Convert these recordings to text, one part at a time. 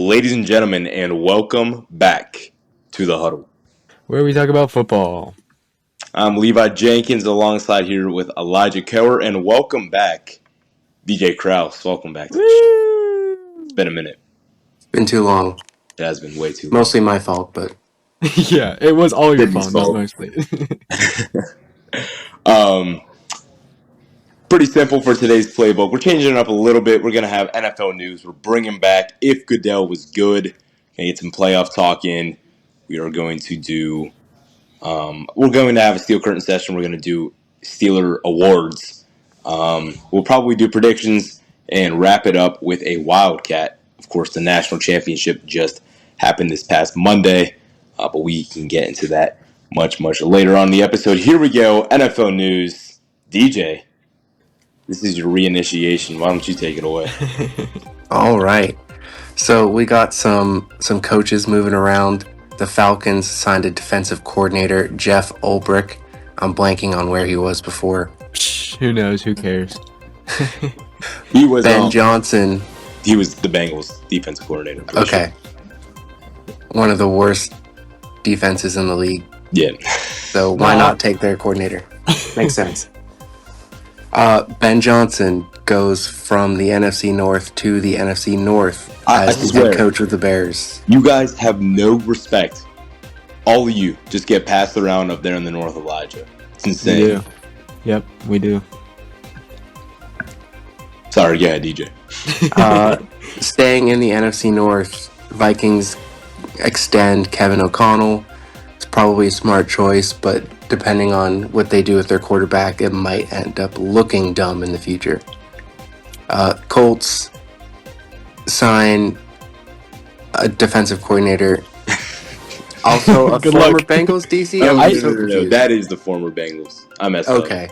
ladies and gentlemen, and welcome back to the Huddle, where we talk about football. I'm Levi Jenkins alongside here with Elijah Cower, and welcome back, DJ Crouse. Welcome back to the show. It's been a minute. It's been too long. It has been way too long. Mostly my fault, but... Yeah, it was all your fault, not mostly. Pretty simple for today's playbook. We're changing it up a little bit. We're going to have NFL news. We're bringing back If Goodell Was Good. Going to get some playoff talk in. We are going to do... we're going to have a Steel Curtain session. We're going to do Steeler Awards. We'll probably do predictions and wrap it up with a Wildcat. Of course, the national championship just happened this past Monday, but we can get into that much later on in the episode. Here we go, NFL news. DJ, this is your reinitiation. Why don't you take it away? All right. So we got some coaches moving around. The Falcons signed a defensive coordinator, Jeff Ulbrich. I'm blanking on where he was before. Who knows? Who cares? He was Ben Johnson. He was the Bengals defensive coordinator. Okay. Sure. One of the worst defenses in the league. Yeah. So why not take their coordinator? Makes sense. Ben Johnson goes from the NFC North to the NFC North as the head coach of the Bears. You guys have no respect. All of you just get passed around up there in the North, Elijah. It's insane. We do. Yep, we do. Sorry, yeah, DJ. Staying in the NFC North, Vikings extend Kevin O'Connell. It's probably a smart choice, but depending on what they do with their quarterback, it might end up looking dumb in the future. Colts sign a defensive coordinator. Also a former Bengals DC? No, that is the former Bengals. I messed up. Okay.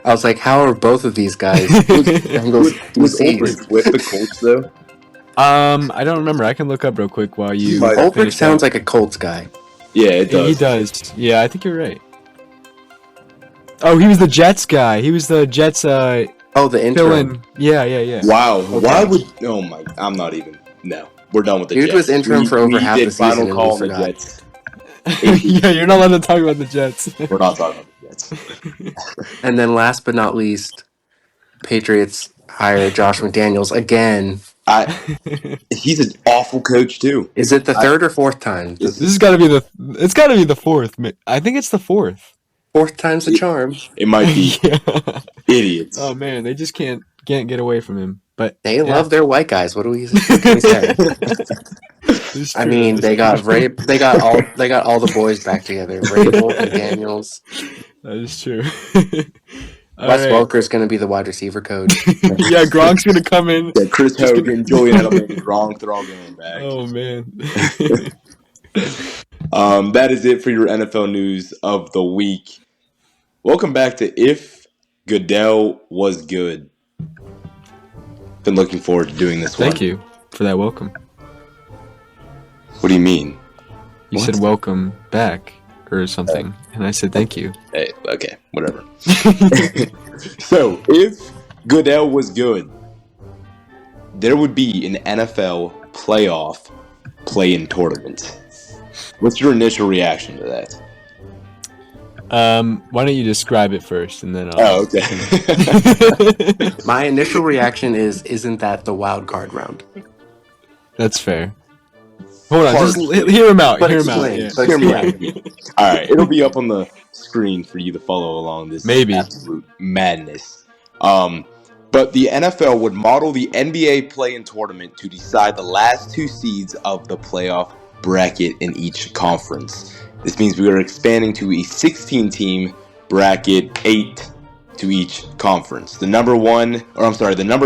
I was like, how are both of these guys Bengals DCs? With the Colts, though? I don't remember. I can look up real quick while you... Ulbrich sounds like a Colts guy. Yeah, it does. He does. Yeah, I think you're right. Oh, he was the Jets guy. He was the Jets, the interim. Yeah. Wow. Okay. Why would... Oh, my... I'm not even... No. We're done with the Jets. He was interim for over half the season. Final call on the Jets. Yeah, you're not allowed to talk about the Jets. We're not talking about the Jets. And then last but not least, Patriots hire Josh McDaniels again. He's an awful coach, too. Is it the third or fourth time? This has got to be it's got to be the fourth. I think it's the fourth. Fourth time's the charm. It might be. Yeah. Idiots. Oh man, they just can't get away from him. But they love their white guys. What can we say? I mean, they got all the boys back together. Rabel and Daniels. That is true. Wes Welker's going to be the wide receiver coach. Yeah, Gronk's going to come in. Yeah, Chris Hogan, Julian Edelman, Gronk, they're all going back. Oh, man. That is it for your NFL news of the week. Welcome back to If Goodell Was Good. Been looking forward to doing this one. Thank you for that welcome. What do you mean? You said welcome back or something, and I said thank you. Hey, okay, whatever. So, if Goodell was good, there would be an NFL playoff play-in tournament. What's your initial reaction to that? Why don't you describe it first, and then I'll... Oh, okay. My initial reaction is, isn't that the wild card round? That's fair. Hold on, just hear him out. Hear him out. Yeah. All right, it'll be up on the screen for you to follow along this absolute madness. But the NFL would model the NBA play-in tournament to decide the last two seeds of the playoff bracket in each conference. This means we are expanding to a 16-team bracket, 8 to each conference. The number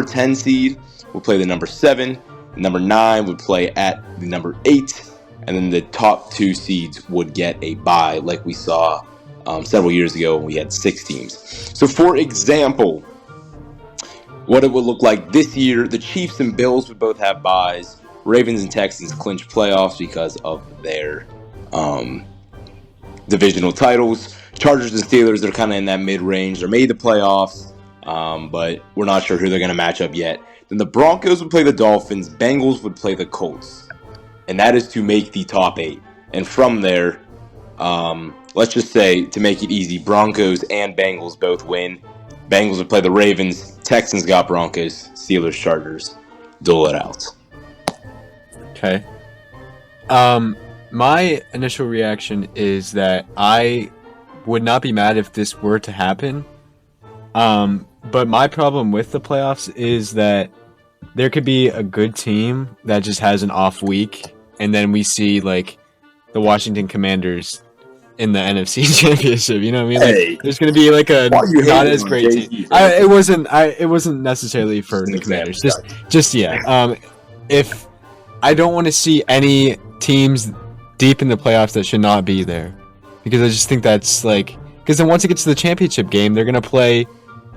10 seed will play the number 7. The number 9 would play at the number 8, and then the top 2 seeds would get a bye, like we saw several years ago when we had 6 teams. So, for example, what it would look like this year, the Chiefs and Bills would both have byes. Ravens and Texans clinch playoffs because of their divisional titles. Chargers and Steelers are kind of in that mid-range. They're made the playoffs. but we're not sure who they're going to match up yet. Then the Broncos would play the Dolphins, Bengals would play the Colts, and that is to make the top 8. And from there, let's just say, to make it easy, Broncos and Bengals both win. Bengals would play the Ravens, Texans got Broncos, Steelers, Chargers, duel it out. Okay. My initial reaction is that I would not be mad if this were to happen. But my problem with the playoffs is that there could be a good team that just has an off week, and then we see like the Washington Commanders in the NFC Championship. You know what I mean? Like, Hey, there's gonna be like a not as great team. It wasn't necessarily for the Commanders. Just yeah. If I don't want to see any teams deep in the playoffs that should not be there, because I just think that's like, because then once it gets to the championship game, they're gonna play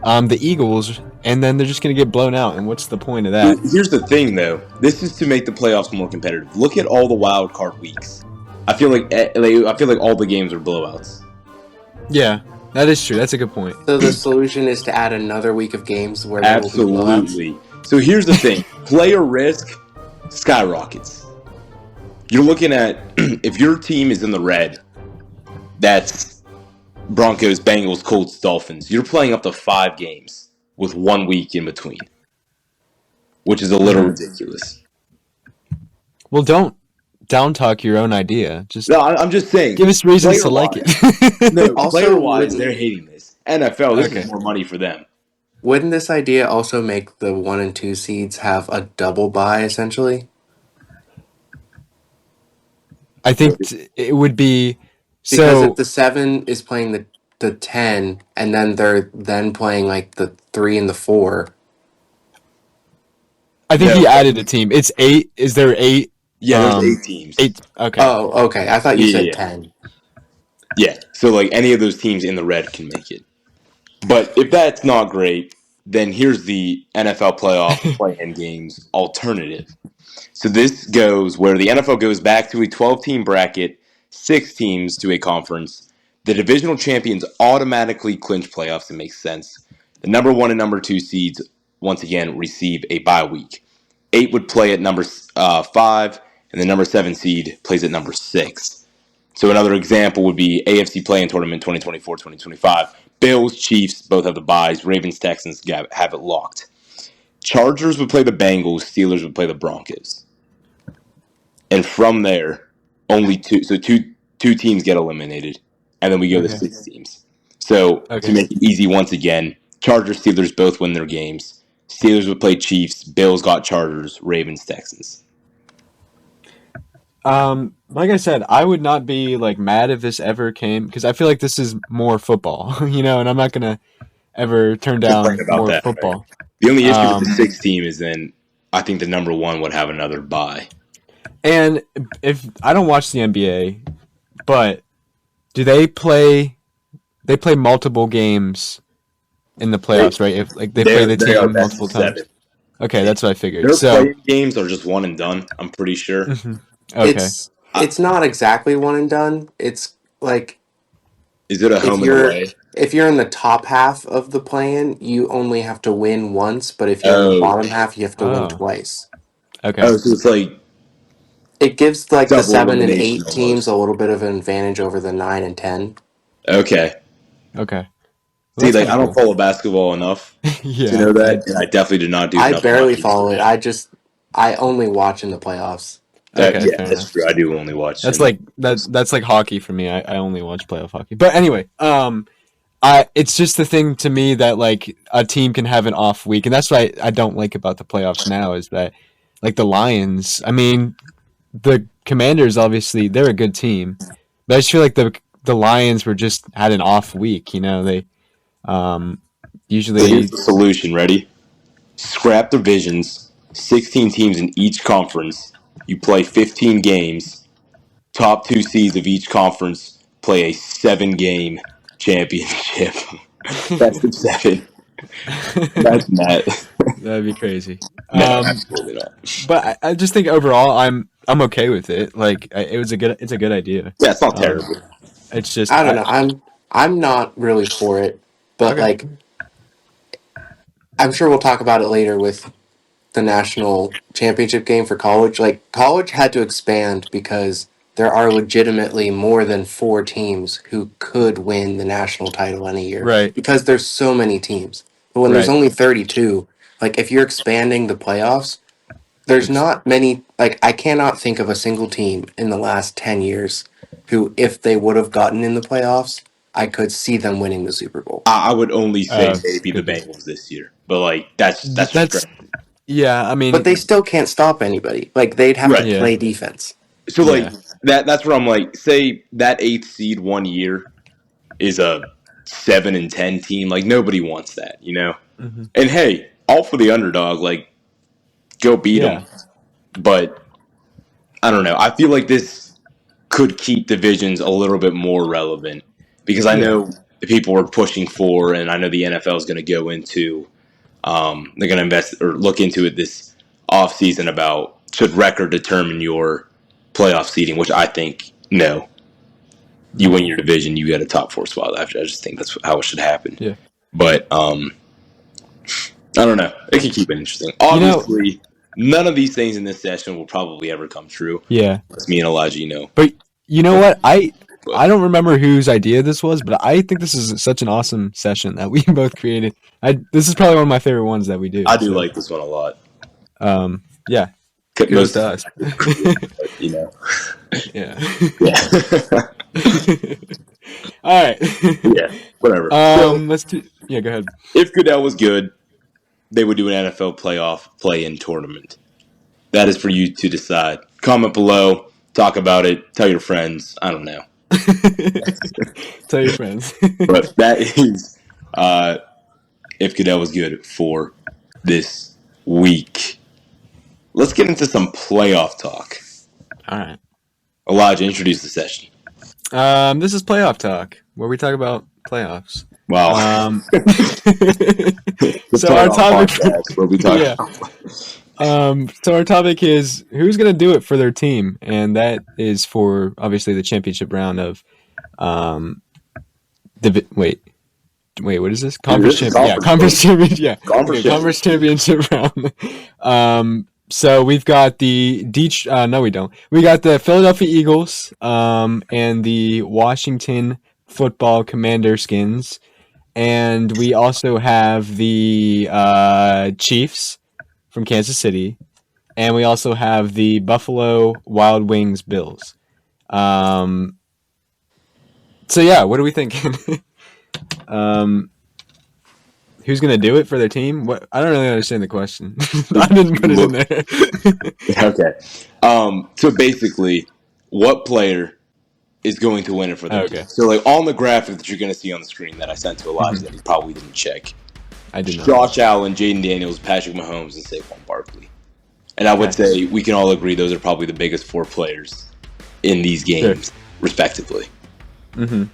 the Eagles, and then they're just gonna get blown out. And what's the point of that? Here's the thing, though. This is to make the playoffs more competitive. Look at all the wild card weeks. I feel like all the games are blowouts. Yeah, that is true. That's a good point. So the solution is to add another week of games where there will be blowouts? Absolutely. So here's the thing: player risk skyrockets. You're looking at, if your team is in the red, that's Broncos, Bengals, Colts, Dolphins. You're playing up to 5 games with 1 week in between, which is a little ridiculous. Well, don't down talk your own idea. Just No, I'm just saying. give us reasons to like it. No, Also, player-wise, they're hating this. NFL, this is more money for them. Wouldn't this idea also make the 1 and 2 seeds have a double bye, essentially? I think it would be Because so. if the 7 is playing the 10, and then they're then playing like the 3 and the 4. I think he added a team. It's 8. Is there 8? Yeah, there's 8 teams. 8. Okay. Oh, okay. I thought you said 10. Yeah, so like any of those teams in the red can make it. But if that's not great, then here's the NFL playoff play-in games alternative. So this goes where the NFL goes back to a 12-team bracket, 6 teams to a conference. The divisional champions automatically clinch playoffs. It makes sense. The number 1 and number 2 seeds, once again, receive a bye week. 8 would play at number 5, and the number 7 seed plays at number 6. So another example would be AFC Play-in Tournament 2024-2025. Bills, Chiefs both have the byes. Ravens, Texans have it locked. Chargers would play the Bengals. Steelers would play the Broncos. And from there, only two teams get eliminated, and then we go to 6 teams. So to make it easy, once again, Chargers, Steelers both win their games. Steelers would play Chiefs. Bills got Chargers. Ravens, Texans. Like I said, I would not be like mad if this ever came, because I feel like this is more football, and I'm not gonna ever turn down more football. Right? The only issue with the 6 team is then I think the number 1 would have another bye. And if I don't watch the NBA, but do they play? They play multiple games in the playoffs, right? If like they play the team multiple times. Okay, that's what I figured. Their playing games are just one and done. I'm pretty sure. Mm-hmm. Okay. It's not exactly one and done. It's like, is it a home and away? If you're in the top half of the play-in, you only have to win once, but if you're in the bottom half, you have to win twice. Okay. Oh, so it's like, it gives like the 7 and 8 teams a little bit of an advantage over the 9 and 10. Okay. Well, see, like I don't follow basketball enough to know that, and I definitely did not do. I barely follow it. I only watch in the playoffs. Okay, yeah, that's true. I do only watch. That's like that's like hockey for me. I only watch playoff hockey. But anyway, it's just the thing to me that like a team can have an off week, and that's what I don't like about the playoffs now is that like the Lions. I mean, the Commanders obviously they're a good team, but I just feel like the Lions were just had an off week. They usually. So here's the solution. Ready? Scrap divisions. 16 teams in each conference. You play 15 games. Top 2 seeds of each conference play a 7-game championship. Best of 7. Imagine that. That'd be crazy. No, absolutely not. But I just think overall, I'm okay with it. Like it's a good idea. Yeah, it's not terrible. It's just I don't know. I'm not really for it, but like I'm sure we'll talk about it later with the national championship game for college. Like, college had to expand because there are legitimately more than 4 teams who could win the national title in a year. Right. Because there's so many teams. But when there's Right. only 32, like, if you're expanding the playoffs, there's not many. Like, I cannot think of a single team in the last 10 years who, if they would have gotten in the playoffs, I could see them winning the Super Bowl. I would only say maybe the Could be. Bengals this year, but like that's That's yeah. I mean, But they still can't stop anybody. Like, they'd have to Right. Yeah. play defense. So like Yeah. that's where I'm like, say that 8th seed one year is a 7-10 team. Like nobody wants that, you know. Mhm. And hey, all for the underdog. Like go beat Yeah. them. But I don't know. I feel like this could keep divisions a little bit more relevant because I Yeah. know the people are pushing for, and I know the NFL is going to go into. They're going to invest or look into it this offseason about should record determine your playoff seeding, which I think no. You win your division, you get a top 4 spot. I just think that's how it should happen. Yeah. But I don't know. It can keep it interesting. Obviously, none of these things in this session will probably ever come true. Yeah. That's me and Elijah, know. But you know what? I don't remember whose idea this was, but I think this is such an awesome session that we both created. This is probably one of my favorite ones that we do. I do like this one a lot. Yeah. Most to us. you know. Yeah. Yeah. All right. Yeah. Whatever. Let's do. Yeah. Go ahead. If Goodell was good, they would do an NFL playoff play-in tournament. That is for you to decide. Comment below. Talk about it. Tell your friends. I don't know. Tell your friends. But that is if Goodell was good for this week. Let's get into some playoff talk. All right. Elijah, introduce the session. This is playoff talk, where we talk about playoffs. Wow. So our topic. Where we talk. Yeah. So our topic is who's going to do it for their team, and that is for obviously the championship round of, wait, what is this? Conference championship. Yeah, conference championship round. So we've got no, we don't. We got the Philadelphia Eagles, and the Washington Football Commander Skins, and we also have the Chiefs from Kansas City, and we also have the Buffalo Wild Wings Bills. So yeah, what are we thinking? Who's gonna do it for their team? What? I don't really understand the question. I didn't put it in there. Okay. So basically, what player is going to win it for them? Okay. So like on the graphic that you're going to see on the screen that I sent to Elijah that he probably didn't check. I did not. Josh Allen, Jaden Daniels, Patrick Mahomes, and Saquon Barkley. And I would say we can all agree those are probably the biggest 4 players in these games, respectively. Mm-hmm.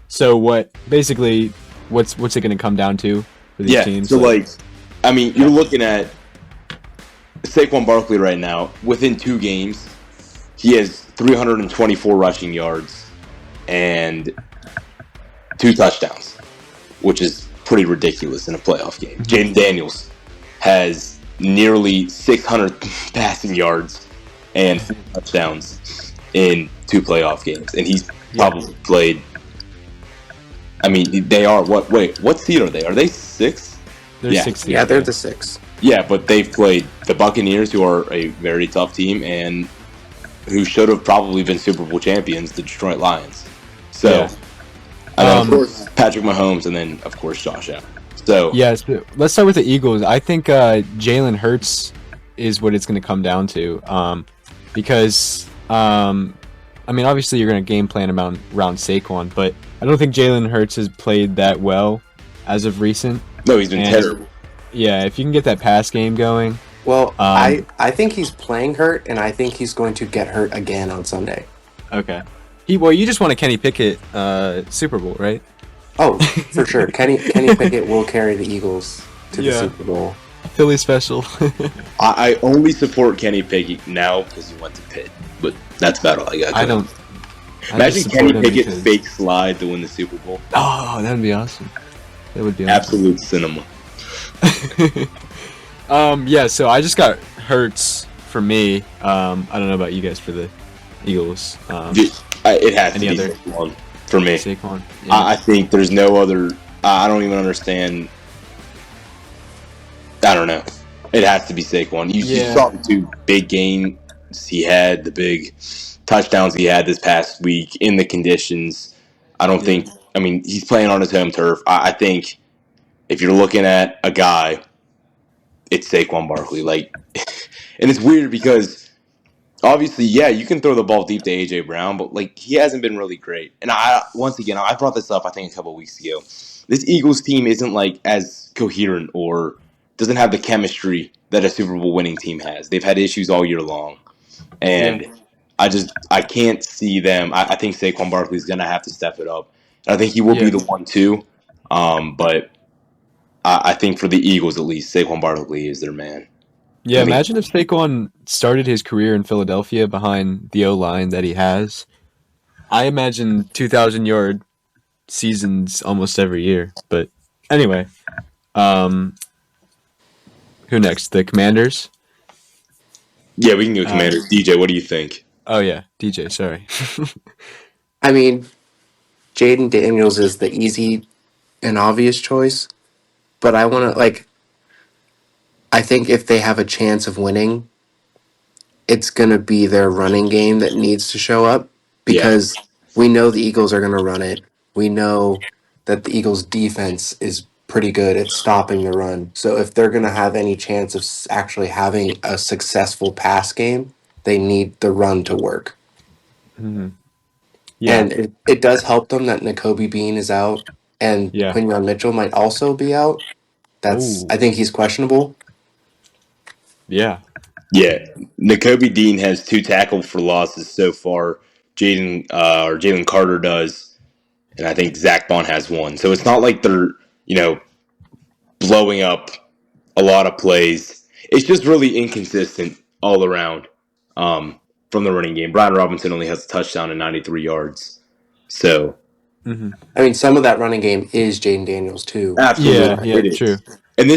So what's it going to come down to for these teams? So I mean, you're looking at Saquon Barkley right now. Within 2 games, he has 324 rushing yards and 2 touchdowns, which is pretty ridiculous in a playoff game. Jaden Daniels has nearly 600 passing yards and 4 touchdowns in 2 playoff games, and he's probably played. I mean, they are what? Wait, what seed are they? Are they 6? They're 6. Yeah, they're the 6. Yeah, but they've played the Buccaneers, who are a very tough team, and who should have probably been Super Bowl champions, the Detroit Lions. So, and then of course Patrick Mahomes, and then of course Josh Allen. So yes, let's start with the Eagles. I think Jalen Hurts is what it's going to come down to, because I mean, obviously you're going to game plan around Saquon, but I don't think Jalen Hurts has played that well as of recent. No, he's been terrible. Yeah, if you can get that pass game going. Well, I think he's playing hurt, and I think he's going to get hurt again on Sunday. Okay. You just want a Kenny Pickett Super Bowl, right? Oh, for sure. Kenny Pickett will carry the Eagles to the Super Bowl. Philly special. I only support Kenny Pickett now because he went to Pitt, but that's about all I got. Imagine Kenny Pickett's fake slide to win the Super Bowl. Oh, that would be awesome. That would be awesome. Absolute cinema. Yeah, so I just got Hurts for me. I don't know about you guys for the Eagles. It has to Any be other Saquon for me. Saquon? Yeah. I think there's no other. I don't even understand. I don't know. It has to be Saquon. You Yeah. saw the two big gains he had, the big touchdowns he had this past week in the conditions. I don't Yeah. think. I mean, he's playing on his home turf. I think if you're looking at a guy, it's Saquon Barkley. Like, and it's weird because obviously, yeah, you can throw the ball deep to AJ Brown, but like he hasn't been really great. And I brought this up I think a couple of weeks ago. This Eagles team isn't like as coherent or doesn't have the chemistry that a Super Bowl winning team has. They've had issues all year long, and I can't see them. I think Saquon Barkley's gonna have to step it up, and I think he will be Yeah. the one too. But I think for the Eagles at least, Saquon Barkley is their man. Yeah, I think imagine if Saquon started his career in Philadelphia behind the O line that he has. I imagine 2,000-yard seasons almost every year. But anyway, um, who next? The Commanders. yeah, we can go Uh, Commanders. DJ, what do you think? oh yeah, DJ. Sorry. I mean, Jaden Daniels is the easy and obvious choice, but I want to like. I think if they have a chance of winning, it's going to be their running game that needs to show up Yeah. because we know the Eagles are going to run it. We know that the Eagles' defense is pretty good at stopping the run. So if they're going to have any chance of actually having a successful pass game, they need the run to work. Mhm. Yeah. And it does help them that N'Kobe Bean is out and Yeah. Quinyon Mitchell might also be out. I Oh. think he's questionable. Yeah. Yeah. N'Kobe Dean has 2 tackles for losses so far. Jalen Carter does, and I think Zach Bond has 1. So it's not like they're, blowing up a lot of plays. It's just really inconsistent all around from the running game. Brian Robinson only has a touchdown and 93 yards. So Hmm. I mean, some of that running game is Jaden Daniels too. absolutely Yeah. So Yeah. it True. is. And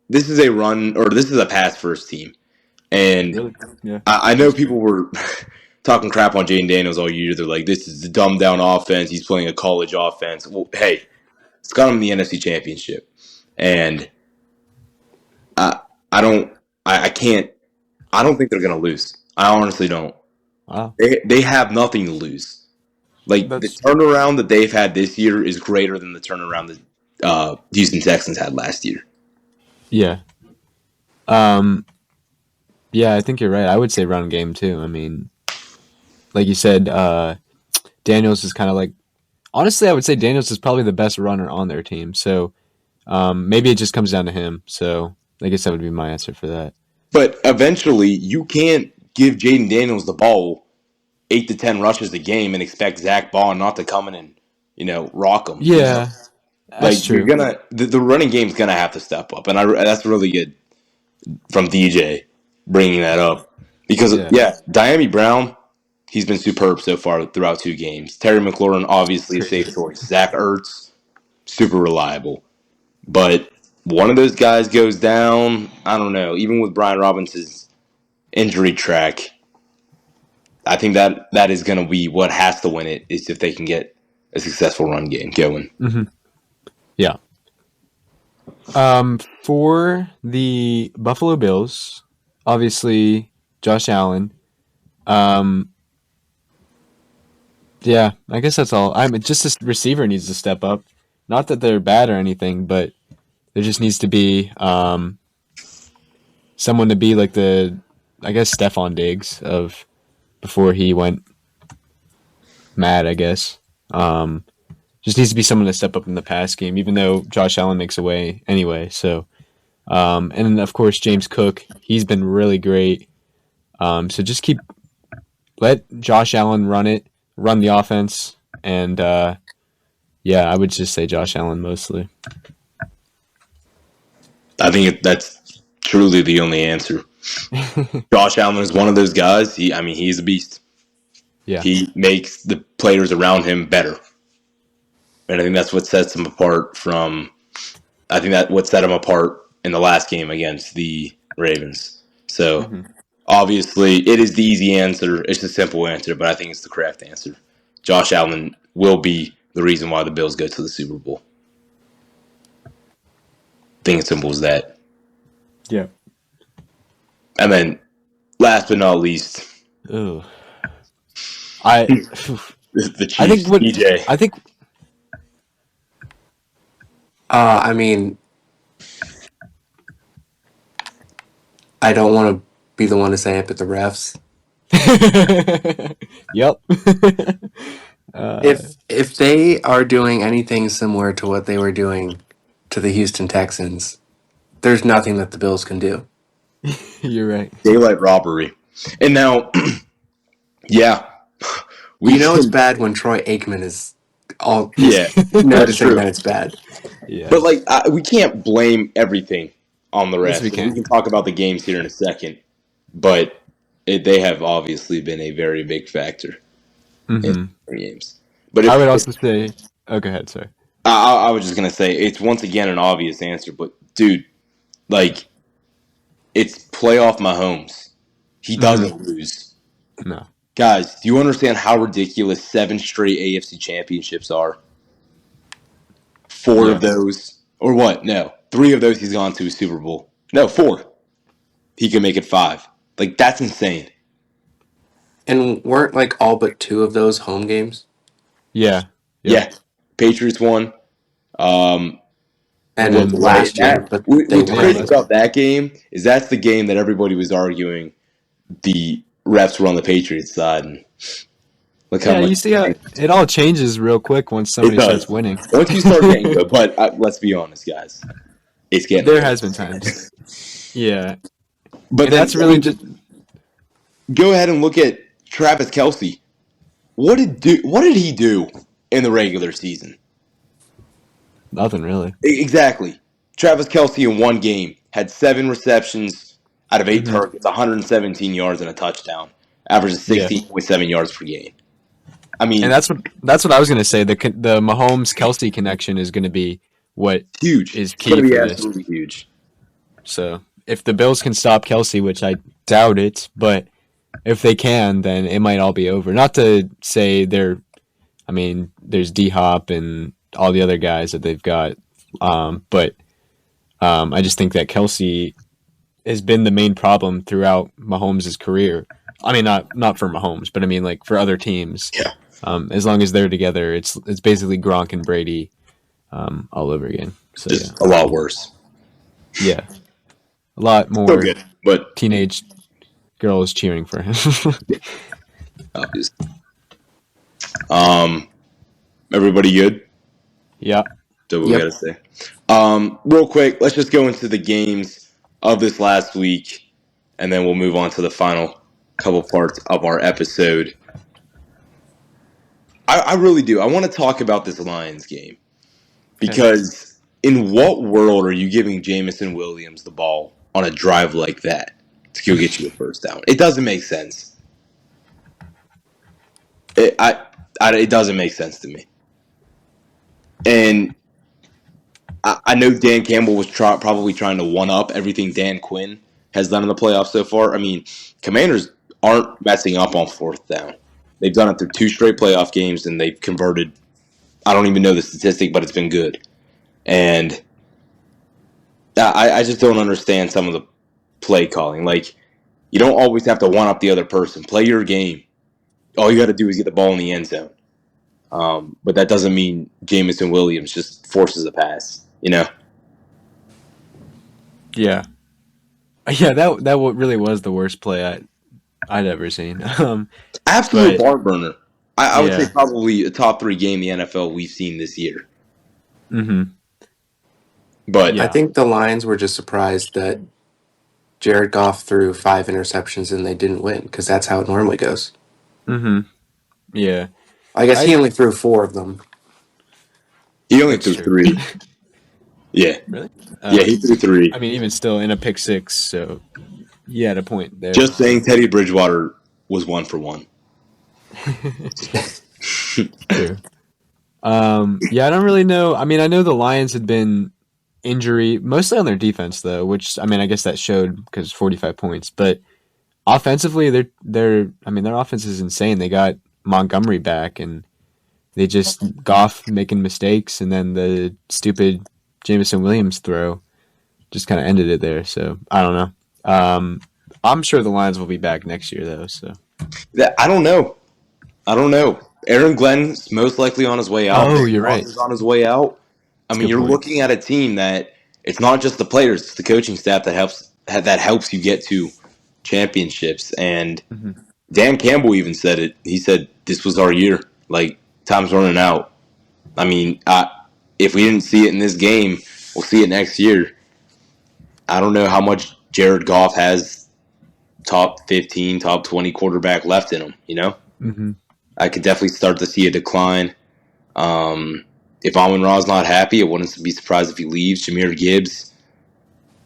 this is a run or this is a pass first team. And Really. Yeah. I know That's true. people were talking crap on Jaden Daniels all year. They're like, this is the dumbed down offense. He's playing a college offense. Well, hey, it's got him in the NFC Championship. And I, I don't, I can't, I don't think they're going to lose. I honestly don't. Wow. They have nothing to lose. Like, the That's turnaround that they've had this year is greater than the turnaround that Houston Texans had last year. yeah. Um. Yeah, I think you're right. I would say run game too. I mean, like you said, Daniels is kind of like. Honestly, I would say Daniels is probably the best runner on their team. So maybe it just comes down to him. So I guess that would be my answer for that. But eventually, you can't give Jaden Daniels the ball 8 to 10 rushes a game and expect Zach Bond not to come in and, rock him. Yeah, that's Like, you're true. gonna the running game's gonna have to step up, and that's really good from DJ bringing that up because Yeah, Diami Brown, he's been superb so far throughout 2 games. Terry McLaurin, it's obviously a crazy. safe choice. Zach Ertz, super reliable, but one of those guys goes down. I don't know. Even with Brian Robinson's injury track, I think that is going to be what has to win it is if they can get a successful run game going. Hmm. Yeah. For the Buffalo Bills, obviously Josh Allen. Um, yeah, I guess that's all. I'm just this receiver needs to step up. Not that they're bad or anything, but there just needs to be someone to be like I guess Stephon Diggs of before he went mad. I guess just needs to be someone to step up in the pass game, even though Josh Allen makes away anyway. So and then of course James Cook, he's been really great. So just let Josh Allen run the offense, and yeah, I would just say Josh Allen mostly. I think that's truly the only answer. Josh Allen is one of those guys. He's a beast. Yeah. He makes the players around him better. And I think that's what sets him apart from I think that what set them apart in the last game against the Ravens. So obviously, it is the easy answer. It's the simple answer, but I think it's the correct answer. Josh Allen will be the reason why the Bills go to the Super Bowl. I think it's simple as that. Yeah. And then, last but not least, Ooh. the Chiefs. DJ. I think. I mean, I don't want to be the one to say it, but the refs. Yep. If they are doing anything similar to what they were doing to the Houston Texans, there's nothing that the Bills can do. You're right. Daylight robbery. And now, yeah. It's bad when Troy Aikman is all noticing that it's bad. Yeah. But we can't blame everything on the refs. Yes, we can talk about the games here in a second, but they have obviously been a very big factor in the games. But I would also say, go ahead, sorry. I was just gonna say it's once again an obvious answer, but dude, it's playoff Mahomes. He doesn't lose. No. Guys, do you understand how ridiculous 7 straight AFC championships are? 4 of those, or what? No, 3 of those he's gone to a Super Bowl. No, 4. He can make it 5. That's insane. And weren't all but 2 of those home games? Yeah. Yeah. Patriots won. And last year, but what's crazy about that game is that's the game that everybody was arguing the refs were on the Patriots side. And look how much you see how it all changes real quick once somebody starts winning. Once you start getting good, but let's be honest, guys, it's getting there has been times. Yeah, but that's really just go ahead and look at Travis Kelce. What did he do in the regular season? Nothing really. Exactly. Travis Kelce in one game had 7 receptions out of 8 targets, 117 yards and a touchdown, averages 16.7 yards per game. I mean, and that's what I was going to say. The Mahomes Kelce connection is going to be what huge is key. It's going to be absolutely huge. So if the Bills can stop Kelce, which I doubt it, but if they can, then it might all be over. Not to say there's D-Hop and all the other guys that they've got, but I just think that Kelce has been the main problem throughout Mahomes' career. I mean, not for Mahomes, but I mean for other teams. Yeah. As long as they're together, it's basically Gronk and Brady all over again. So just a lot worse. Yeah, a lot more. So good, but teenage girls cheering for him. Obviously. Everybody good? Yeah. So we gotta say. Real quick, let's just go into the games of this last week, and then we'll move on to the final couple parts of our episode. I really do. I want to talk about this Lions game because in what world are you giving Jameson Williams the ball on a drive like that to go get you a first down? It doesn't make sense. It doesn't make sense to me. And I know Dan Campbell was probably trying to one-up everything Dan Quinn has done in the playoffs so far. I mean, Commanders aren't messing up on 4th down. They've done it through 2 straight playoff games, and they've converted. I don't even know the statistic, but it's been good. And I just don't understand some of the play calling. You don't always have to one-up the other person. Play your game. All you got to do is get the ball in the end zone. But that doesn't mean Jameson Williams just forces a pass, Yeah. Yeah, that really was the worst play I'd ever seen. Absolute barn burner. I would say probably a top 3 game in the NFL we've seen this year. Mm-hmm. But I think the Lions were just surprised that Jared Goff threw 5 interceptions and they didn't win, because that's how it normally goes. Mm-hmm. Yeah. I guess he only threw 4 of them. He only threw 3. Yeah. Really? Yeah, he threw 3. I mean, even still in a pick 6, so you had a point there. Just saying Teddy Bridgewater was 1 for 1. True. I don't really know. I mean, I know the Lions had been injury, mostly on their defense though, which I mean I guess that showed because 45 points. But offensively, their offense is insane. They got Montgomery back, and they just Goff making mistakes, and then the stupid Jameson Williams throw just kind of ended it there. So I don't know. I'm sure the Lions will be back next year though. So I don't know. Aaron Glenn's most likely on his way out. Oh, Ben you're right. Roethlisberger's on his way out. I That's a mean, good you're point. looking at a team that it's not just the players; it's the coaching staff that helps you get to championships. And Mhm. Dan Campbell even said it. He said this was our year. Like time's running out. I mean, if we didn't see it in this game, we'll see it next year. I don't know how much Jared Goff has top 15, top 20 quarterback left in him. You know, Mm-hmm. I could definitely start to see a decline. If Amon Ra's not happy, I wouldn't be surprised if he leaves. Jahmyr Gibbs,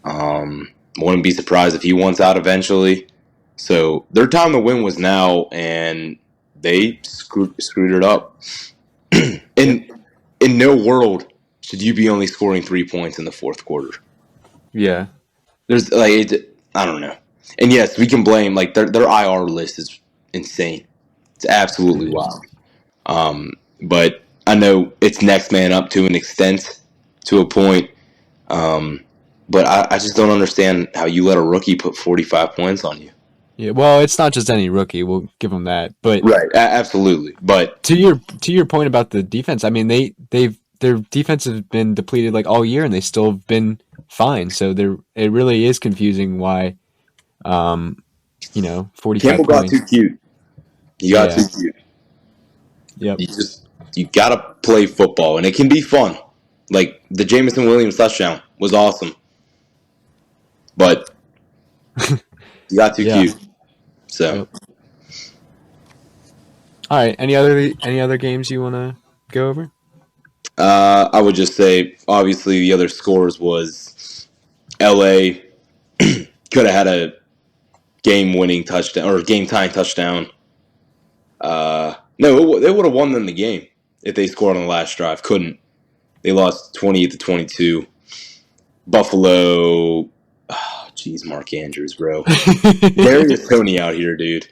wouldn't be surprised if he wants out eventually. So their time to win was now, and they screwed it up. In no world should you be only scoring 3 points in the fourth quarter. Yeah. There's I don't know. And yes, we can blame like their IR list is insane. It's absolutely wild. But I know it's next man up to an extent, to a point. But I just don't understand how you let a rookie put 45 points on you. Yeah. Well, it's not just any rookie. We'll give them that. But Right, absolutely. But to your point about the defense, I mean their defense has been depleted like all year, and they still have been fine. So it really is confusing why, 45 Campbell got points. too cute. He got too cute. Yep. You gotta play football, and it can be fun. Like the Jameson Williams touchdown was awesome, but you got too cute. So, Yep. All right. Any other games you want to go over? I would just say, obviously, the other scores was L.A. could have had a game-winning touchdown or game-tying touchdown. No, they would have won them the game if they scored on the last drive. Couldn't. They lost 28-22. Buffalo. Jeez, Mark Andrews, bro. Darius Tony out here, dude.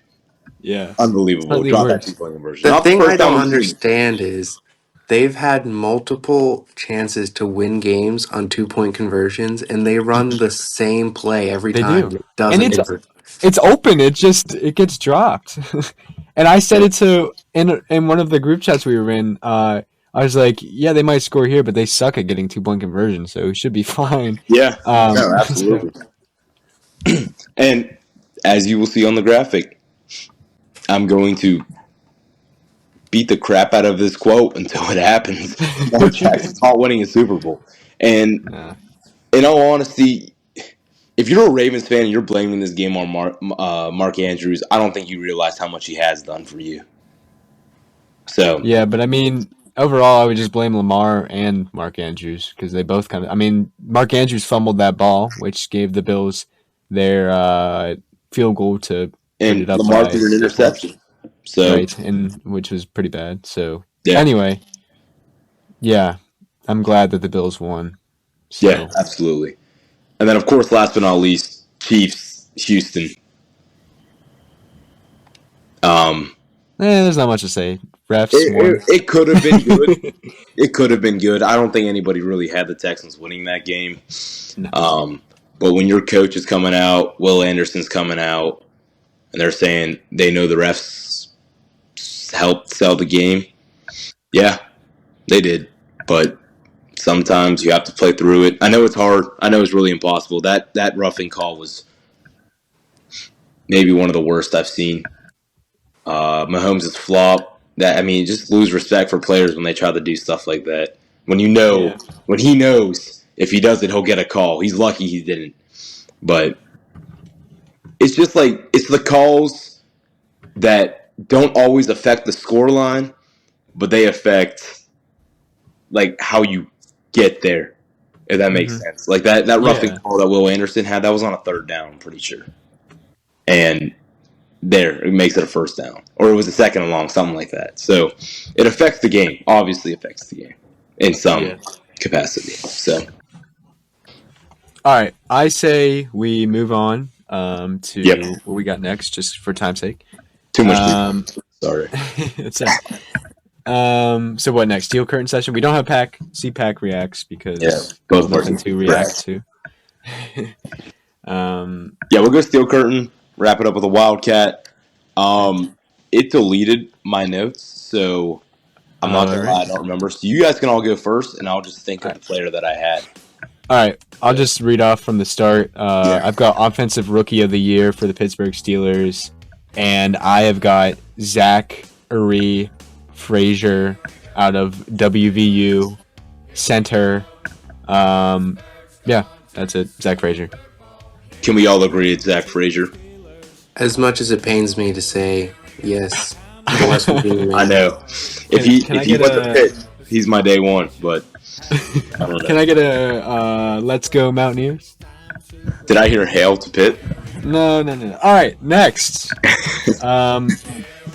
Yeah. Unbelievable. Slightly Drop worse. that 2-point conversion. The Not thing first I don't down we've seen. understand is they've had multiple chances to win games on 2-point conversions, and they run the same play every They time. do. It And doesn't it's work. it's open. It gets dropped. And I said it to in one of the group chats we were in. I was like, yeah, they might score here, but they suck at getting 2-point conversions, so it should be fine. Yeah, no, So, absolutely. And as you will see on the graphic, I'm going to beat the crap out of this quote until it happens. Lamar Jackson's not winning a Super Bowl. And in all honesty, if you're a Ravens fan and you're blaming this game on Mark Andrews, I don't think you realize how much he has done for you. So yeah, but I mean, overall, I would just blame Lamar and Mark Andrews because they both kind of. I mean, Mark Andrews fumbled that ball, which gave the Bills their field goal to put and it up Lamar by threw an 6 points. interception. So Right, and which was pretty bad. So yeah, anyway, yeah, I'm glad that the Bills won. So. yeah, absolutely. And then of course, last but not least, Chiefs, Houston. There's not much to say. Refs won. It could have been good. It could have been good. I don't think anybody really had the Texans winning that game. No. But when your coach is coming out, Will Anderson's coming out, and they're saying they know the refs helped sell the game, yeah, they did. But sometimes you have to play through it. I know it's hard. I know it's really impossible. That roughing call was maybe one of the worst I've seen. Mahomes' flop. Just lose respect for players when they try to do stuff like that. When he knows if he does it, he'll get a call. He's lucky he didn't. But it's just like it's the calls that don't always affect the scoreline, but they affect like how you get there. If that makes sense. Like that roughing call that Will Anderson had, that was on a third down, I'm pretty sure. And there, it makes it a first down. Or it was a second and long, something like that. So it affects the game. Obviously affects the game in some capacity. So All right, I say we move on to Yep. what we got next, just for time's sake. Too much. Sorry. It's all right. So what next? Steel curtain session. We don't have pack reacts because both there's nothing parts. to react to. We'll go steel curtain. Wrap it up with a Wildcat. It deleted my notes, so I'm not gonna lie, I don't remember. So you guys can all go first, and I'll just think of the player that I had. All right, I'll just read off from the start. I've got Offensive Rookie of the Year for the Pittsburgh Steelers, and I have got Zach Frazier out of WVU center. That's it. Zach Frazier. Can we all agree it's Zach Frazier? As much as it pains me to say yes, the West Virginia man. I know. If he went to Pitt, he's my day one, but I don't know. Can I get a Let's Go Mountaineers? Did I hear hail to Pitt? No. All right, next.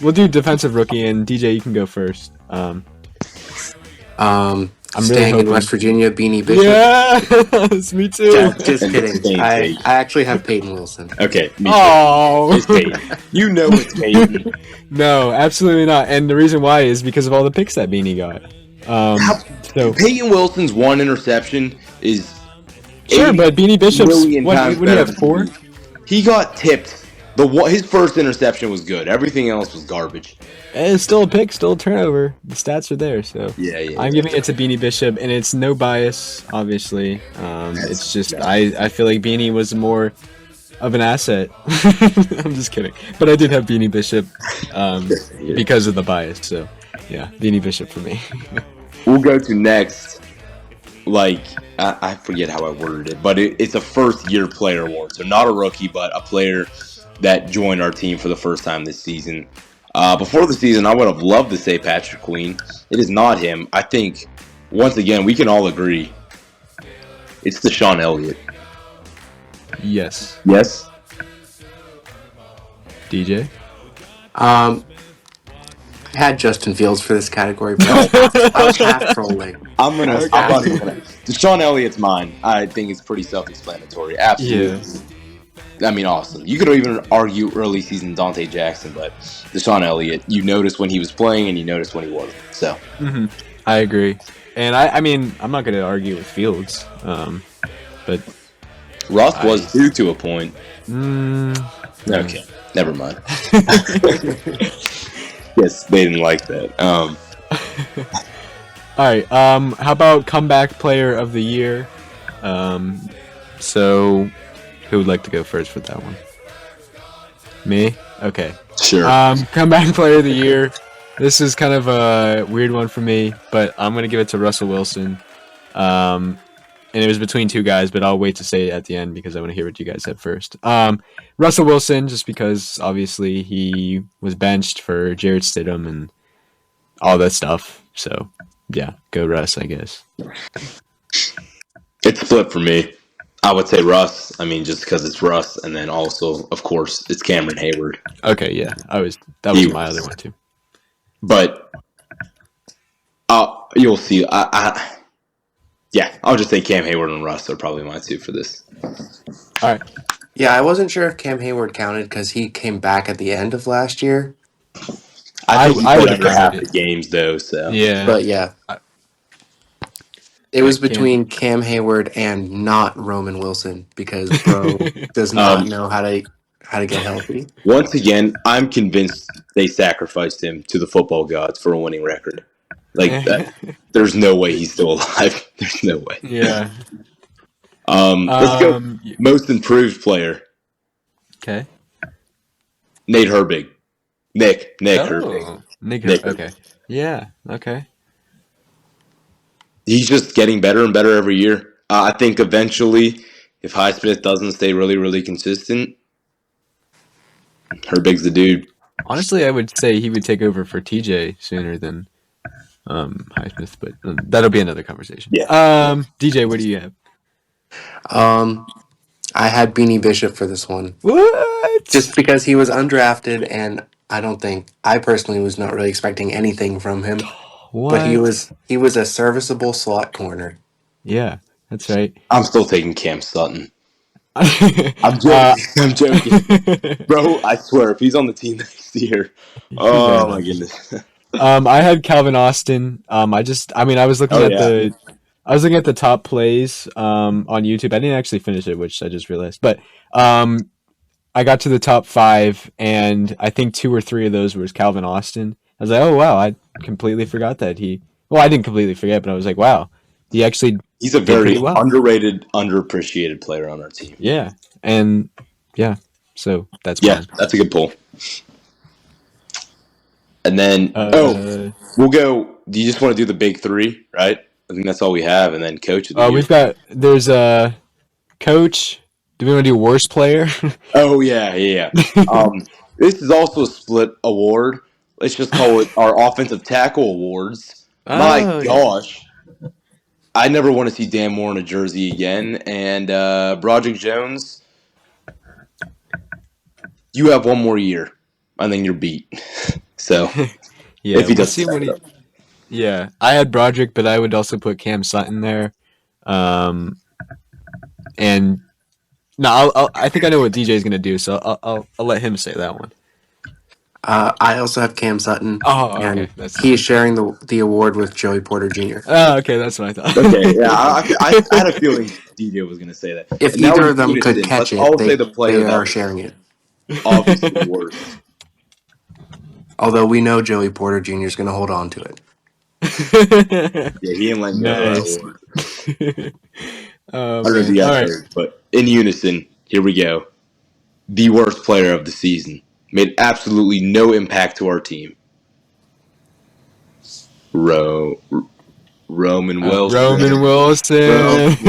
We'll do defensive rookie, and DJ, you can go first. I'm staying in West Virginia, Beanie Bishop. Yes, me too. Yeah, just kidding. I actually have Peyton Wilson. Okay. Oh, it's Peyton. You know it's Peyton. No, absolutely not. And the reason why is because of all the picks that Beanie got. So Peyton Wilson's one interception is sure, but Beanie Bishop's what do you have 4? He got tipped. His first interception was good. Everything else was garbage. It's still a pick, still a turnover. The stats are there, so I'm giving it to Beanie Bishop, and it's no bias, obviously. It's just I feel like Beanie was more of an asset. I'm just kidding, but I did have Beanie Bishop because of the bias. So yeah, Beanie Bishop for me. We'll go to next. I forget how I worded it, but it's a first-year player award, so not a rookie, but a player that joined our team for the first time this season. Before the season, I would have loved to say Patrick Queen. It is not him. I think, once again, we can all agree it's Deshaun Elliott. Yes. Yes? DJ? I had Justin Fields for this category, but I was half trolling. Deshaun Elliott's mine. I think it's pretty self-explanatory. Absolutely. Yeah. I mean, awesome. You could even argue early season Dante Jackson, but Deshaun Elliott, you noticed when he was playing and you noticed when he wasn't. So, I agree. And I mean, I'm not going to argue with Fields, but Russ was due to a point. Okay, never mind. Yes, they didn't like that. All right. How about comeback player of the year? So who would like to go first for that one? Me? Okay. Sure. Comeback player of the year. This is kind of a weird one for me, but I'm going to give it to Russell Wilson. And it was between two guys, but I'll wait to say it at the end because I want to hear what you guys said first. Russell Wilson, just because obviously he was benched for Jarrett Stidham and all that stuff. So, yeah, go Russ, I guess. It's split for me. I would say Russ. I mean, just because it's Russ, and then also, of course, it's Cameron Hayward. Okay, yeah, that was my other one too. But you'll see. I'll just say Cam Hayward and Russ are probably my two for this. All right. Yeah, I wasn't sure if Cam Hayward counted because he came back at the end of last year. I would have half the games though. So yeah, but yeah. It was between Cam Hayward and not Roman Wilson because bro does not know how to get healthy. Once again, I'm convinced they sacrificed him to the football gods for a winning record. Like that, there's no way he's still alive. There's no way. Yeah. Let's go. Most improved player. Okay. Nate Herbig. Nick Oh, Herbig. Nick Herbig. Okay. Yeah. Okay. He's just getting better and better every year. I think eventually, if Highsmith doesn't stay really, really consistent, Herbig's the dude. Honestly, I would say he would take over for TJ sooner than Highsmith, but that'll be another conversation. Yeah. DJ, what do you have? I had Beanie Bishop for this one. What? Just because he was undrafted, and I personally was not really expecting anything from him. What? But he was a serviceable slot corner. Yeah. That's right. I'm still taking Cam Sutton. I'm joking. I'm joking. Bro, I swear, if he's on the team next year, oh my goodness. I had Calvin Austin. I was looking at the top plays on YouTube. I didn't actually finish it, which I just realized. But I got to the top 5, and I think 2 or 3 of those was Calvin Austin. I was like, oh wow, I completely forgot that he. Well, I didn't completely forget, but I was like, wow, he actually. He's a very underrated, underappreciated player on our team. Yeah, and yeah, so that's mine. That's a good pull. And then we'll go. Do you just want to do the big 3, right? I think that's all we have, and then coach of the year. There's a coach. Do we want to do worst player? Oh yeah. This is also a split award. Let's just call it our offensive tackle awards. My gosh. I never want to see Dan Moore in a jersey again. And Broderick Jones, you have one more year, and then you're beat. So, yeah, if he doesn't. Yeah, I had Broderick, but I would also put Cam Sutton there. And no, I think I know what DJ is going to do, so I'll let him say that one. I also have Cam Sutton. Oh, okay. And he is sharing the award with Joey Porter Jr. Oh, okay. That's what I thought. Okay, yeah. I had a feeling DJ was going to say that. If either of them could catch it, they are sharing it. Obviously worse. Although we know Joey Porter Jr. is going to hold on to it. Yeah, he ain't letting go of that award. I don't know if you guys heard, but in unison, here we go. The worst player of the season. Made absolutely no impact to our team. Roman Wilson. Roman Wilson.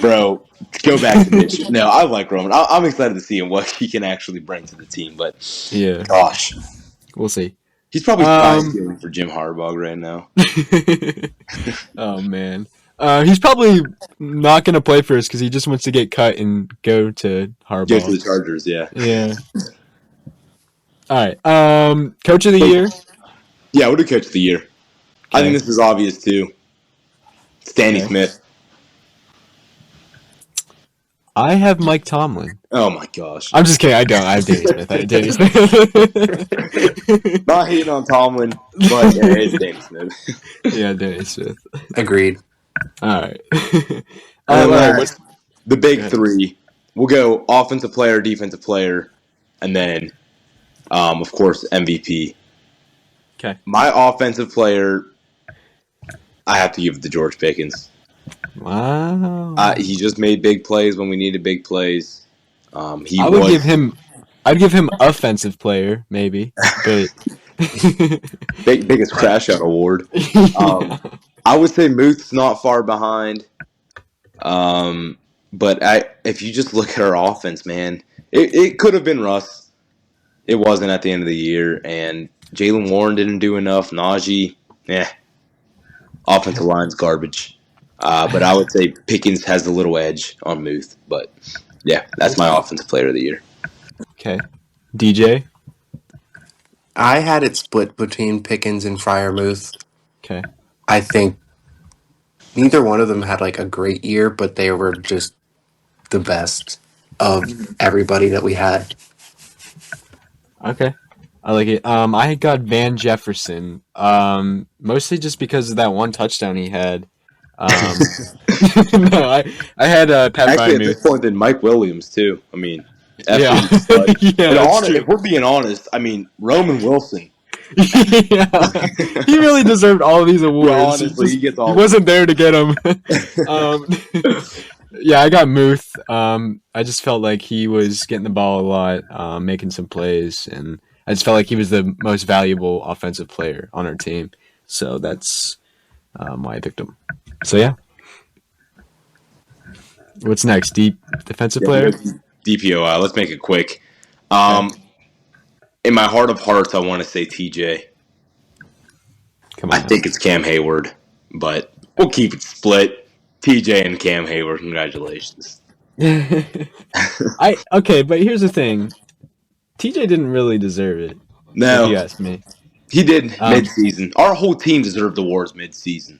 Bro, go back to Mitch. No, I like Roman. I'm excited to see him, what he can actually bring to the team. But, yeah, gosh. We'll see. He's probably stealing for Jim Harbaugh right now. Oh, man. He's probably not going to play for us because he just wants to get cut and go to Harbaugh. Go to the Chargers, yeah. Yeah. All right. Coach of the year? Yeah, we'll do Coach of the year. Okay. I think this is obvious, too. It's Danny Smith. I have Mike Tomlin. Oh, my gosh. I'm just kidding. I don't. I have Danny Smith. Not hating on Tomlin, but yeah, it's Danny Smith. Yeah, Danny Smith. Agreed. All right. What's the big 3? We'll go offensive player, defensive player, and then, of course, MVP. Okay. My offensive player, I have to give it to George Pickens. Wow. He just made big plays when we needed big plays. I'd give him offensive player, maybe. But biggest crash out award. I would say Muth's not far behind. But if you just look at our offense, man, it could have been Russ. It wasn't at the end of the year, and Jaylen Warren didn't do enough. Najee, offensive line's garbage. But I would say Pickens has the little edge on Muth. But yeah, that's my offensive player of the year. Okay, DJ. I had it split between Pickens and Freiermuth. Okay. I think neither one of them had like a great year, but they were just the best of everybody that we had. Okay. I like it. I got Van Jefferson. Mostly just because of that one touchdown he had. No, I had Pat Actually, at this point, then Mike Williams too. I mean, yeah. If we're being honest, I mean Roman Wilson. Yeah, he really deserved all of these awards. Yeah, honestly, he wasn't there to get them. Yeah, I got Muth. I just felt like he was getting the ball a lot, making some plays, and I just felt like he was the most valuable offensive player on our team. So that's why I picked him. So yeah. What's next? Deep defensive player? DPOI. Let's make it quick. In my heart of hearts, I want to say TJ. Come on. I think it's Cam Hayward, but we'll keep it split. TJ and Cam Hayward, congratulations. Okay, but here's the thing. TJ didn't really deserve it. No. If you ask me. He did mid-season. Our whole team deserved awards mid-season.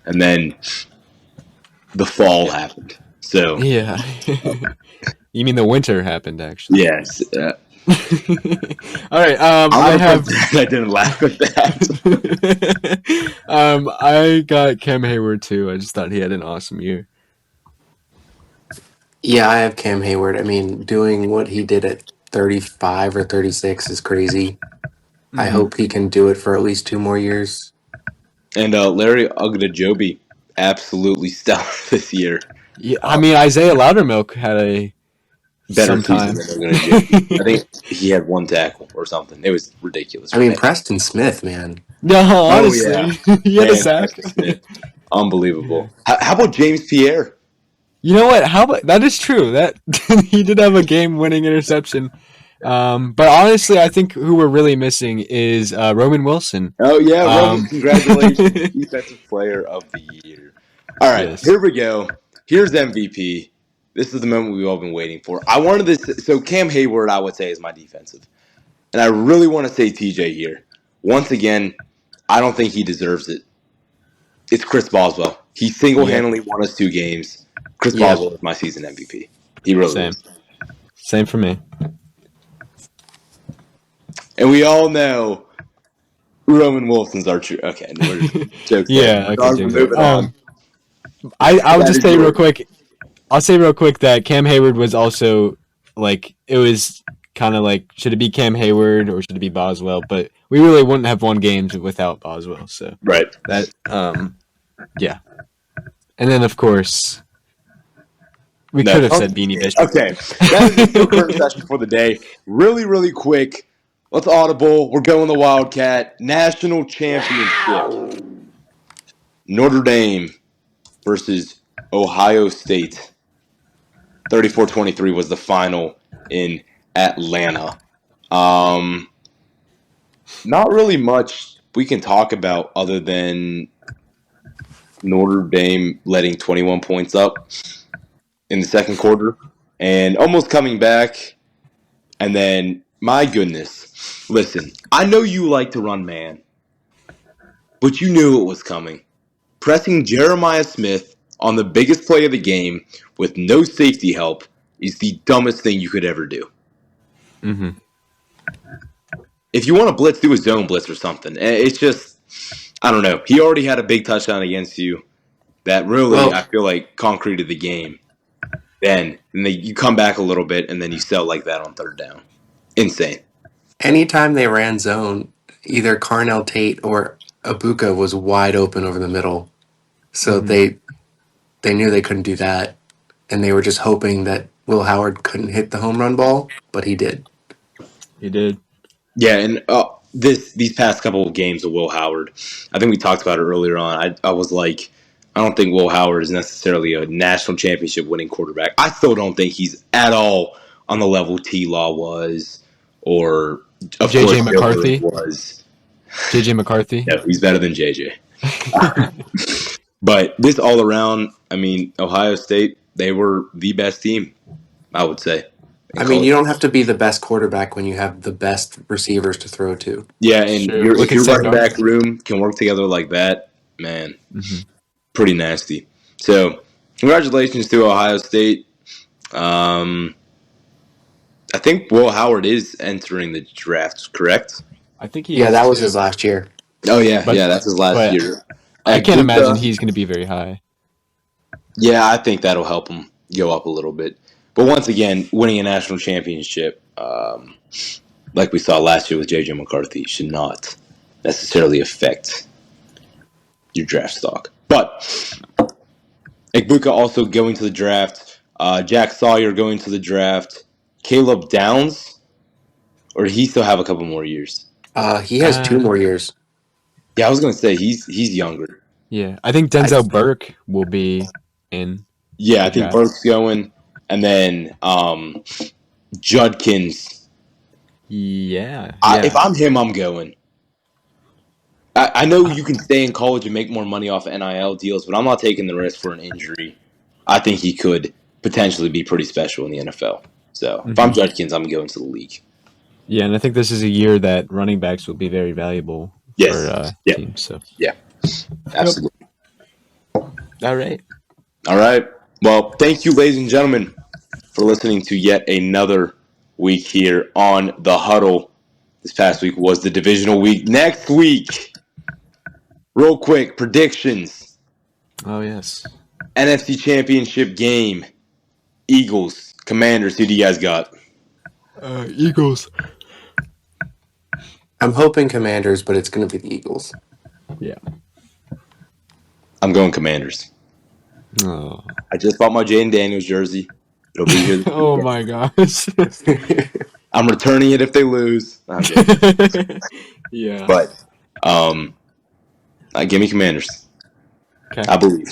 And then the fall happened. So Yeah. You mean the winter happened, actually? yes. All right. I I was have. I didn't laugh at that. I got Cam Hayward too. I just thought he had an awesome year. Yeah, I have Cam Hayward. I mean, doing what he did at 35 or 36 is crazy. I Mm-hmm. hope he can do it for at least 2 more years. And Larry Ogunjobi, absolutely stellar this year. Yeah, I mean Isaiah Loudermilk had a Better season sometime. than Ogunjobi. I think he had 1 tackle or something. It was ridiculous I from mean, him. Preston Smith, man. No, Oh yeah, honestly, he had a man, sack. Preston Smith, Yeah. unbelievable. How about James Pierre? You know what? How about that is true. That he did have a game-winning interception. But honestly, I think who we're really missing is Roman Wilson. Oh yeah, Roman, Um, congratulations, defensive player of the year. All right, yes. here we go. Here's MVP. This is the moment we've all been waiting for. I wanted this. So Cam Hayward, I would say, is my defensive, and I really want to say TJ here. Once again, I don't think he deserves it. It's Chris Boswell. He Yep. single-handedly won us 2 games. Chris Yep. Boswell is my season MVP. He really Same. is. Same for me. And we all know Roman Wilson's our true. Okay, we're jokes. Yeah. Okay. We're moving on. I'll That just is say real yours. quick. I'll say real quick that Cam Hayward was also like it was kind of like should it be Cam Hayward or should it be Boswell? But we really wouldn't have won games without Boswell. So Right. that yeah. And then of course we No. could have said Beanie Bishop. Okay, that is the steel curtain session for the day. Really, really quick. Let's audible. We're going the Wildcat National Championship. Notre Dame versus Ohio State. 34-23 was the final in Atlanta. Not really much we can talk about other than Notre Dame letting 21 points up in the second quarter and almost coming back. And then, my goodness, listen, I know you like to run man, but you knew it was coming. Pressing Jeremiah Smith on the biggest play of the game with no safety help is the dumbest thing you could ever do. Mm-hmm. If you want to blitz, do a zone blitz or something. It's just, I don't know. He already had a big touchdown against you that really, I Well, feel like, concreted the game. Then you come back a little bit, and then you sell like that on third down. Insane. anytime they ran zone, either Carnell Tate or Abuka was wide open over the middle. So Mm-hmm. they knew they couldn't do that. And they were just hoping that Will Howard couldn't hit the home run ball, but he did. He did. Yeah, and these past couple of games of Will Howard, I think we talked about it earlier on. I was like, I don't think Will Howard is necessarily a national championship winning quarterback. I still don't think he's at all on the level T Law was, or of JJ course McCarthy? was. JJ McCarthy. No, he's better than JJ. But this all around, I mean, Ohio State, they were the best team, I would say. I mean, you don't have to be the best quarterback when you have the best receivers to throw to. Yeah, and Sure. if Look at your Sam running back Darnold. room can work together like that, man, Mm-hmm. pretty nasty. So, congratulations to Ohio State. I think Will Howard is entering the draft, correct? I think he Yeah, is that was too. his last year. Oh yeah, But- yeah, that's his last but year. I can't Buka, imagine he's going to be very high. Yeah, I think that'll help him go up a little bit. But once again, winning a national championship, like we saw last year with JJ McCarthy, should not necessarily affect your draft stock. But Igbuka also going to the draft. Jack Sawyer going to the draft. Caleb Downs, or did he still have a couple more years? He has 2 more years. Yeah, I was going to say he's younger. Yeah, I think Denzel Burke will be in. Yeah, I think draft. Burke's going, and then Judkins. Yeah. If I'm him, I'm going. I know you can stay in college and make more money off NIL deals, but I'm not taking the risk for an injury. I think he could potentially be pretty special in the NFL. So if I'm Judkins, I'm going to the league. Yeah, and I think this is a year that running backs will be very valuable Yes. for Yeah. teams. So Absolutely. all right. All right. Well, thank you, ladies and gentlemen, for listening to yet another week here on the Huddle. This past week was the divisional week. Next week, real quick, predictions. Oh, yes. NFC Championship game. Eagles, Commanders. Who do you guys got? Eagles. I'm hoping Commanders, but it's going to be the Eagles. Yeah. I'm going Commanders. Oh, I just bought my Jaden Daniels jersey. It'll be here. oh my gosh. I'm returning it if they lose. Yeah. But, give me Commanders. Okay. I believe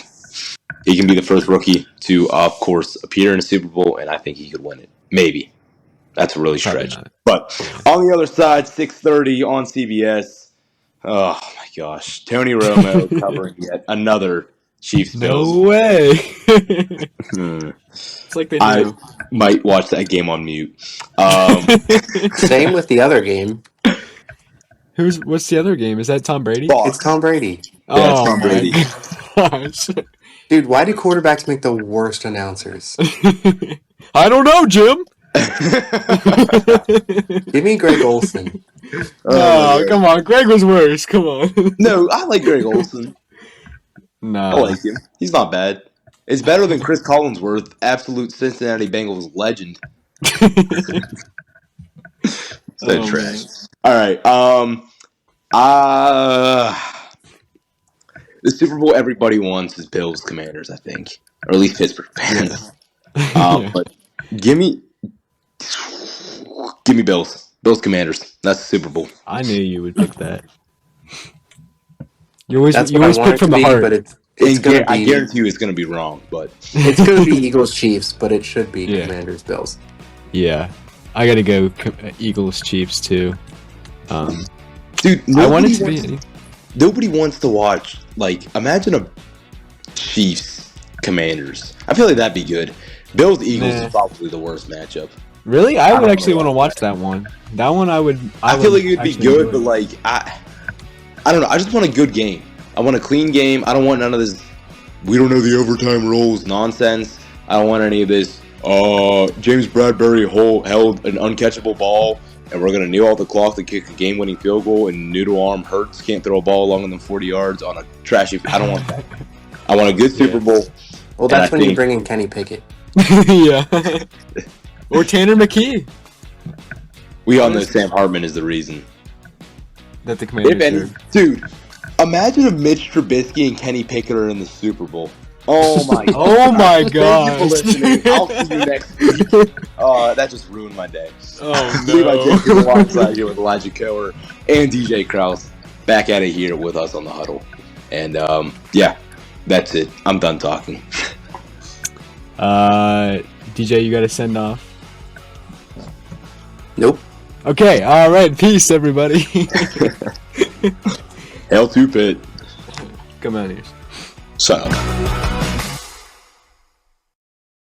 he can be the first rookie to, of course, appear in a Super Bowl, and I think he could win it. Maybe. That's a really Probably stretch. not. But on the other side, 6:30 on CBS. Oh my gosh, Tony Romo covering yet another Chiefs Bills. No way. It's like they I knew. might watch that game on mute. Same with the other game. What's the other game? Is that Tom Brady? It's Tom Brady. Yeah, it's Oh Tom Brady. my gosh. Dude, why do quarterbacks make the worst announcers? I don't know, Jim. Give me Greg Olson. Oh, come on. Greg was worse. Come on. No, I like Greg Olson. No. I like him. He's not bad. It's better than Chris Collinsworth, absolute Cincinnati Bengals legend. So trash. All right. The Super Bowl everybody wants is Bills Commanders, I think, or at least Pittsburgh fans. Yeah. But give me Bills. Bills Commanders. That's the Super Bowl. I knew you would pick that. You always That's what I want pick it from to the be, heart. but it's going to be. I guarantee you it's going to be wrong, but It's going to be Eagles Chiefs, but it should be Yeah. Commanders Bills. Yeah, I gotta go Eagles Chiefs too. dude, I want it to be. Nobody wants to watch. Like, imagine a Chiefs Commanders. I feel like that'd be good. Bills Eagles is probably the worst matchup. Really, I would don't actually know. want to watch that one. That one I would. I feel like it'd be actually good, enjoy but like I don't know. I just want a good game. I want a clean game. I don't want none of this. We don't know the overtime rules nonsense. I don't want any of this. James Bradbury held an uncatchable ball, and we're gonna kneel out the clock to kick a game-winning field goal. And noodle arm Hurts can't throw a ball longer than 40 yards on a trashy. I don't want that. I want a good Super Bowl. Well, that's when you bring in Kenny Pickett. Yeah. Or Tanner McKee. We all know Sam Hartman is the reason. That the Commanders. Dude, imagine if Mitch Trubisky and Kenny Pickett are in the Super Bowl. Oh my god. Oh my Thank you god. for listening. I'll see you next week. That just ruined my day. Oh Leave my no. Jacob alongside here with Elijah Cower and DJ Crouse back at it here with us on the Huddle. And yeah, that's it. I'm done talking. DJ, you gotta send off. Nope. Okay, alright, peace everybody. L2 Pit. Come on here. Shut up.